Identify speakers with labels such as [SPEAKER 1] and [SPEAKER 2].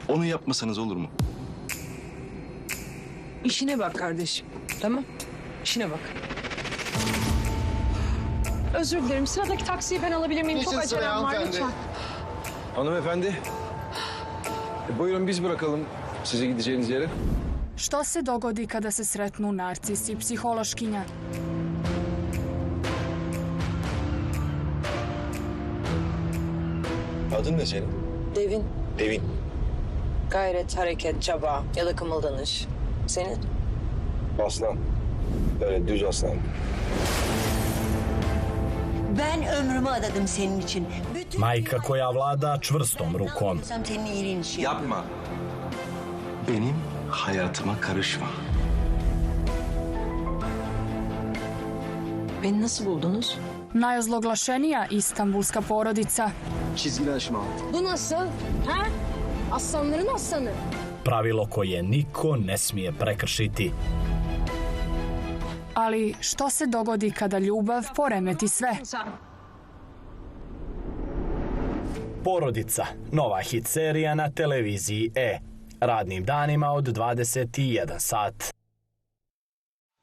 [SPEAKER 1] Onu yapmasanız olur mu?
[SPEAKER 2] İşine bak kardeşim. Tamam. İşine bak. Özür dilerim. Sıradaki taksiyi ben alabilir miyim? Çok acelem var lütfen.
[SPEAKER 3] Hanımefendi. Buyurun biz bırakalım sizi gideceğiniz yere.
[SPEAKER 4] Što se dogodi kada se sretnu narcis i psihološkinja?
[SPEAKER 3] Adın ne senin?
[SPEAKER 2] Devin.
[SPEAKER 3] Devin.
[SPEAKER 2] Gayret, hareket, çaba ya da kımıldanış. Senin?
[SPEAKER 3] Aslan. Böyle düz aslan.
[SPEAKER 5] Ben ömrümü adadım senin için.
[SPEAKER 6] Majka koja vlada čvrstom rukom.
[SPEAKER 5] Senin iyiliğin için.
[SPEAKER 1] Yapma. Benim hayatıma karışma.
[SPEAKER 2] Beni nasıl buldunuz?
[SPEAKER 4] Najozloglašenija istambulska porodica.
[SPEAKER 1] Çizgili aşım aldı.
[SPEAKER 2] Bu nasıl? Ha? Aslanların aslanı.
[SPEAKER 6] Pravilo koje niko ne smije prekršiti.
[SPEAKER 4] Ali što se dogodi kada ljubav poremeti sve?
[SPEAKER 6] Porodica, nova hit serija na televiziji E. Radnim danima od 21 sat.